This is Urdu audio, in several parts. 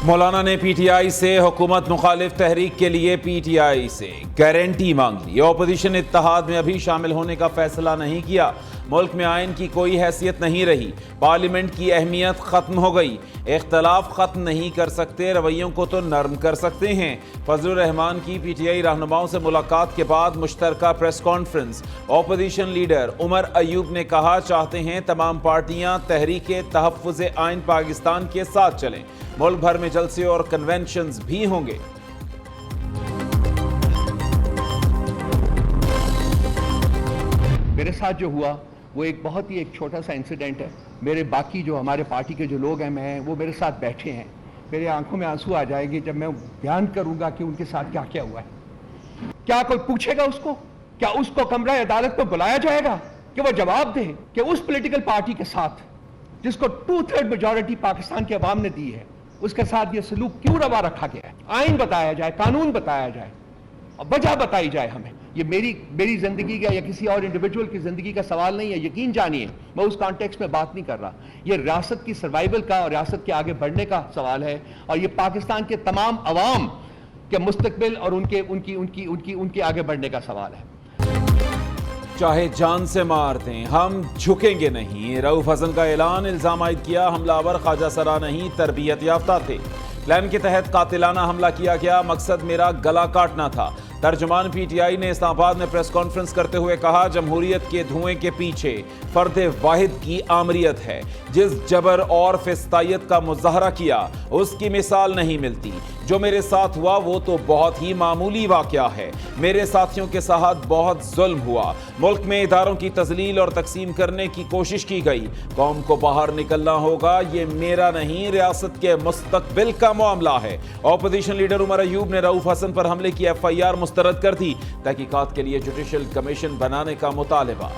مولانا نے پی ٹی آئی سے حکومت مخالف تحریک کے لیے پی ٹی آئی سے گارنٹی مانگ لی۔ اپوزیشن اتحاد میں ابھی شامل ہونے کا فیصلہ نہیں کیا۔ ملک میں آئین کی کوئی حیثیت نہیں رہی۔ پارلیمنٹ کی اہمیت ختم ہو گئی۔ اختلاف ختم نہیں کر سکتے، رویوں کو تو نرم کر سکتے ہیں۔ فضل الرحمان کی پی ٹی آئی رہنماؤں سے ملاقات کے بعد مشترکہ press conference. Opposition leader Omar Ayub نے کہا چاہتے ہیں تمام پارٹیاں تحریک تحفظ آئین پاکستان کے ساتھ چلیں۔ ملک بھر میں جلسے اور کنونشنز بھی ہوں گے۔ میرے ساتھ جو ہوا وہ ایک بہت ہی چھوٹا سا انسیڈنٹ ہے۔ میرے باقی جو ہمارے پارٹی کے جو لوگ ہیں وہ میرے ساتھ بیٹھے ہیں۔ میرے آنکھوں میں آنسو آ جائے گی جب میں بیان کروں گا کہ ان کے ساتھ کیا کیا ہوا ہے۔ کیا کوئی پوچھے گا اس کو؟ کیا اس کو کمرہ عدالت میں بلایا جائے گا کہ وہ جواب دے کہ اس پولیٹیکل پارٹی کے ساتھ جس کو 2/3 میجورٹی پاکستان کے عوام نے دی ہے، اس کے ساتھ یہ سلوک کیوں روا رکھا گیا ہے؟ آئین بتایا جائے، قانون بتایا جائے، وجہ بتائی جائے ہمیں۔ یہ میری زندگی کا یا کسی اور انڈیویجول کی زندگی کا سوال نہیں ہے، یقین جانیے میں اس کانٹیکسٹ میں بات نہیں کر رہا۔ یہ ریاست کی سروائیول کا اور ریاست کے آگے بڑھنے کا سوال ہے، اور یہ پاکستان کے تمام عوام کے مستقبل اور ان کے آگے بڑھنے کا سوال ہے۔ چاہے جان سے مار دیں ہم جھکیں گے نہیں، رؤف حسن کا اعلان۔ الزام عائد کیا حملہ آور خواجہ سرا نہیں تربیت یافتہ تھے۔ پلان کے تحت قاتلانہ حملہ کیا گیا، مقصد میرا گلا کاٹنا تھا۔ ترجمان پی ٹی آئی نے اسلام آباد میں پریس کانفرنس کرتے ہوئے کہا جمہوریت کے دھوئیں کے پیچھے فرد واحد کی آمریت ہے۔ جس جبر اور فسطائیت کا مظاہرہ کیا اس کی مثال نہیں ملتی۔ جو میرے ساتھ ہوا وہ تو بہت ہی معمولی واقعہ ہے۔ میرے ساتھیوں کے ساتھ بہت ظلم ہوا۔ ملک میں اداروں کی تذلیل اور تقسیم کرنے کی کوشش کی گئی۔ قوم کو باہر نکلنا ہوگا، یہ میرا نہیں ریاست کے مستقبل کا معاملہ ہے۔ اپوزیشن لیڈر عمر ایوب نے رؤف حسن پر حملے کی ایف آئی آر مسترد کر دی۔ تحقیقات کے لیے جوڈیشل کمیشن بنانے کا مطالبہ۔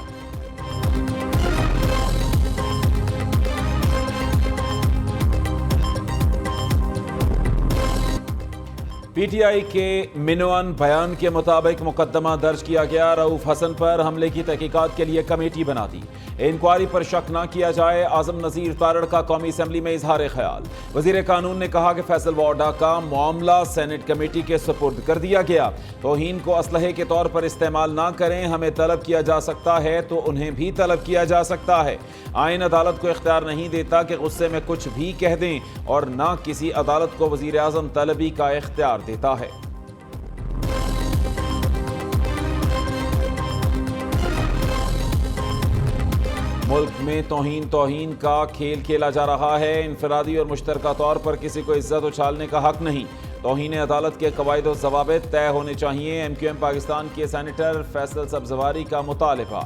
پی ٹی آئی کے منوان بیان کے مطابق مقدمہ درج کیا گیا۔ رؤف حسن پر حملے کی تحقیقات کے لیے کمیٹی بنا دی۔ انکوائری پر شک نہ کیا جائے، اعظم نذیر تارڑ کا قومی اسمبلی میں اظہار خیال۔ وزیر قانون نے کہا کہ فیصل وارڈا کا معاملہ سینٹ کمیٹی کے سپرد کر دیا گیا۔ توہین کو اسلحے کے طور پر استعمال نہ کریں، ہمیں طلب کیا جا سکتا ہے تو انہیں بھی طلب کیا جا سکتا ہے۔ آئین عدالت کو اختیار نہیں دیتا کہ غصے میں کچھ بھی کہہ دیں، اور نہ کسی عدالت کو وزیر اعظم طلبی کا اختیار دیتا ہے۔ ملک میں توہین کا کھیل کھیلا جا رہا ہے۔ انفرادی اور مشترکہ طور پر کسی کو عزت اچھالنے کا حق نہیں۔ توہین عدالت کے قواعد و ضوابط طے ہونے چاہیے۔ ایم کیو ایم پاکستان کے سینیٹر فیصل سبزواری کا مطالبہ۔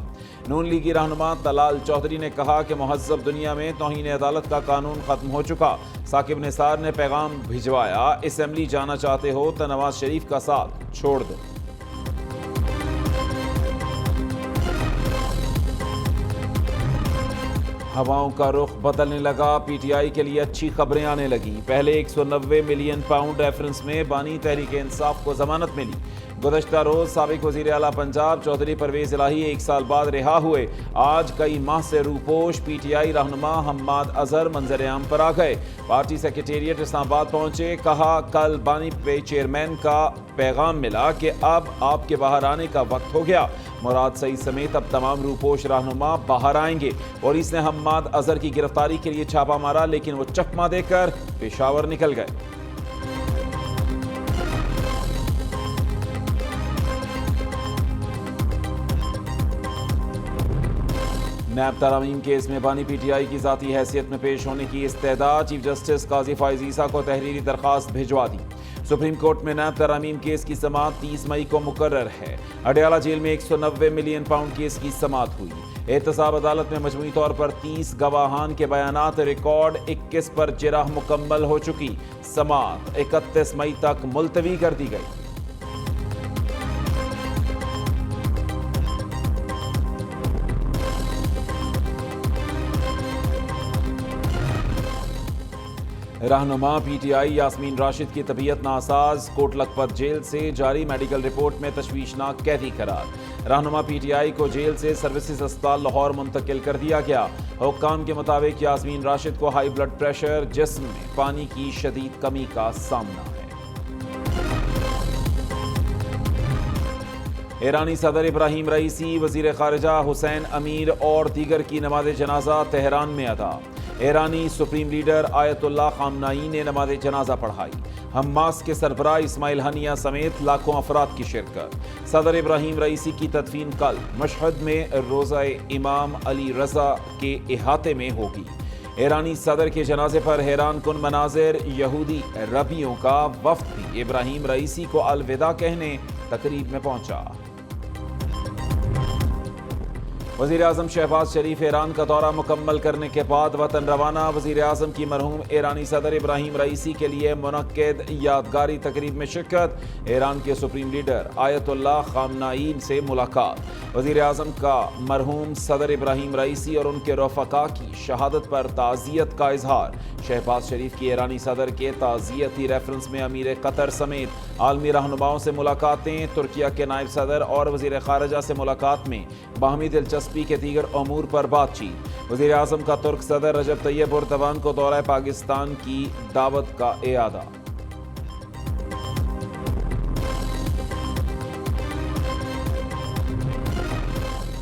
نون لیگی رہنما طلال چودھری نے کہا کہ مہذب دنیا میں توہین عدالت کا قانون ختم ہو چکا۔ ثاقب نثار نے پیغام بھجوایا، اسمبلی جانا چاہتے ہو تو نواز شریف کا ساتھ چھوڑ دو۔ ہواؤں کا رخ بدلنے لگا، پی ٹی آئی کے لیے اچھی خبریں آنے لگیں۔ پہلے 190 ملین پاؤنڈ ریفرنس میں بانی تحریک انصاف کو ضمانت ملی۔ گزشتہ روز سابق وزیر اعلیٰ پنجاب چودھری پرویز الہی 1 سال بعد رہا ہوئے۔ آج کئی ماہ سے روپوش پی ٹی آئی رہنما حماد اظہر منظر عام پر آ گئے۔ پارٹی سیکریٹریٹ اسلام آباد پہنچے، کہا کل بانی پے چیئرمین کا پیغام ملا کہ اب آپ کے باہر آنے کا وقت ہو گیا۔ مراد سعید سمیت اب تمام روپوش رہنما باہر آئیں گے۔ پولیس نے حماد اظہر کی گرفتاری کے لیے چھاپا مارا، لیکن وہ چکمہ دے کر پشاور نکل گئے۔ نیب ترامیم کیس میں بانی پی ٹی آئی کی ذاتی حیثیت میں پیش ہونے کی استدعا، چیف جسٹس قاضی فائز عیسیٰ کو تحریری درخواست بھجوا دی۔ سپریم کورٹ میں نیب ترامیم کیس کی سماعت 30 مئی کو مقرر ہے۔ اڈیالہ جیل میں 190 ملین پاؤنڈ کیس کی سماعت ہوئی۔ احتساب عدالت میں مجموعی طور پر 30 گواہان کے بیانات ریکارڈ، 21 پر جرح مکمل ہو چکی۔ سماعت 31 مئی تک ملتوی کر دی گئی۔ رہنما P T I Yasmin Rashid کی طبیعت ناساز، کوٹ لکھپت جیل سے جاری میڈیکل رپورٹ میں تشویشناک قیدی قرار۔ رہنما پی ٹی آئی کو جیل سے سروسز اسپتال لاہور منتقل کر دیا گیا۔ حکام کے مطابق یاسمین راشد کو ہائی بلڈ پریشر، جسم میں پانی کی شدید کمی کا سامنا ہے۔ ایرانی صدر ابراہیم رئیسی، وزیر خارجہ حسین امیر اور دیگر کی نماز جنازہ تہران میں ادا۔ ایرانی سپریم لیڈر آیت اللہ خامنائی نے نماز جنازہ پڑھائی۔ حماس کے سربراہ اسماعیل ہنیہ سمیت لاکھوں افراد کی شرکت۔ صدر ابراہیم رئیسی کی تدفین کل مشہد میں روضہ امام علی رضا کے احاطے میں ہوگی۔ ایرانی صدر کے جنازے پر حیران کن مناظر، یہودی ربیوں کا وفد بھی ابراہیم رئیسی کو الوداع کہنے تقریب میں پہنچا۔ وزیر اعظم شہباز شریف ایران کا دورہ مکمل کرنے کے بعد وطن روانہ۔ وزیر اعظم کی مرحوم ایرانی صدر ابراہیم رئیسی کے لیے منعقد یادگاری تقریب میں شرکت۔ ایران کے سپریم لیڈر آیت اللہ خامنائی سے ملاقات۔ وزیر اعظم کا مرحوم صدر ابراہیم رئیسی اور ان کے رفقا کی شہادت پر تعزیت کا اظہار۔ شہباز شریف کی ایرانی صدر کے تعزیتی ریفرنس میں امیر قطر سمیت عالمی رہنماؤں سے ملاقاتیں۔ ترکیہ کے نائب صدر اور وزیر خارجہ سے ملاقات میں باہمی دلچسپی کے دیگر امور پر بات چیت۔ وزیر اعظم کا ترک صدر رجب طیب اردوان کو دورہ پاکستان کی دعوت کا اعادہ۔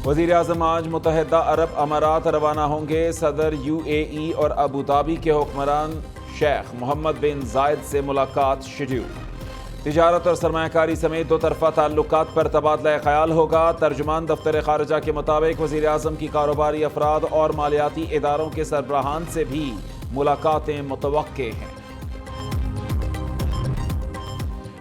وزیر اعظم آج متحدہ عرب امارات روانہ ہوں گے۔ صدر یو اے ای اور ابوظہبی کے حکمران شیخ محمد بن زائد سے ملاقات شیڈول۔ تجارت اور سرمایہ کاری سمیت دو طرفہ تعلقات پر تبادلہ خیال ہوگا۔ ترجمان دفتر خارجہ کے مطابق وزیر اعظم کی کاروباری افراد اور مالیاتی اداروں کے سربراہان سے بھی ملاقاتیں متوقع ہیں۔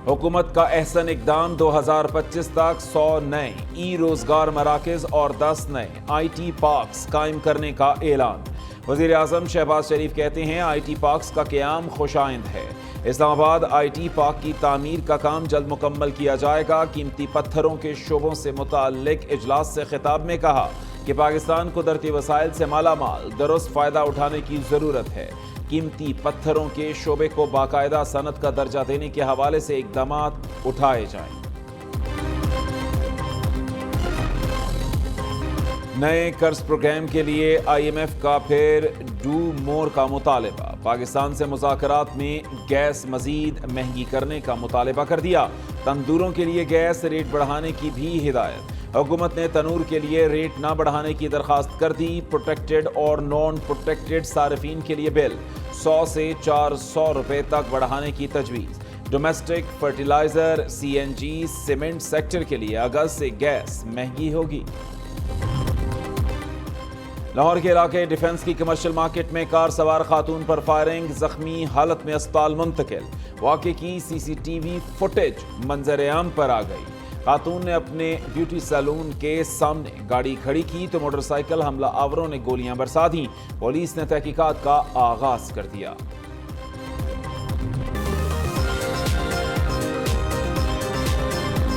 حکومت کا احسن اقدام 2025 تک 100 نئے ای روزگار مراکز اور 10 نئے آئی ٹی پارکس قائم کرنے کا اعلان۔ وزیر اعظم شہباز شریف کہتے ہیں آئی ٹی پارکس کا قیام خوش آئند ہے۔ اسلام آباد آئی ٹی پارک کی تعمیر کا کام جلد مکمل کیا جائے گا۔ قیمتی پتھروں کے شعبوں سے متعلق اجلاس سے خطاب میں کہا کہ پاکستان قدرتی وسائل سے مالا مال، درست فائدہ اٹھانے کی ضرورت ہے۔ قیمتی پتھروں کے شعبے کو باقاعدہ صنعت کا درجہ دینے کے حوالے سے اقدامات اٹھائے جائیں۔ نئے قرض پروگرام کے لیے آئی ایم ایف کا پھر ڈو مور کا مطالبہ۔ پاکستان سے مذاکرات میں گیس مزید مہنگی کرنے کا مطالبہ کر دیا۔ تندوروں کے لیے گیس ریٹ بڑھانے کی بھی ہدایت۔ حکومت نے تنور کے لیے ریٹ نہ بڑھانے کی درخواست کر دی۔ پروٹیکٹڈ اور نان پروٹیکٹڈ صارفین کے لیے بل 100 سے 400 روپے تک بڑھانے کی تجویز۔ ڈومیسٹک فرٹیلائزر، سی این جی، سیمنٹ سیکٹر کے لیے اگست سے گیس مہنگی ہوگی۔ لاہور کے علاقے ڈیفنس کی کمرشل مارکیٹ میں کار سوار خاتون پر فائرنگ، زخمی حالت میں اسپتال منتقل۔ واقعے کی سی سی ٹی وی فوٹیج منظر عام پر آ گئی۔ خاتون نے اپنے بیوٹی سیلون کے سامنے گاڑی کھڑی کی تو موٹر سائیکل حملہ آوروں نے گولیاں برسا دیں۔ پولیس نے تحقیقات کا آغاز کر دیا۔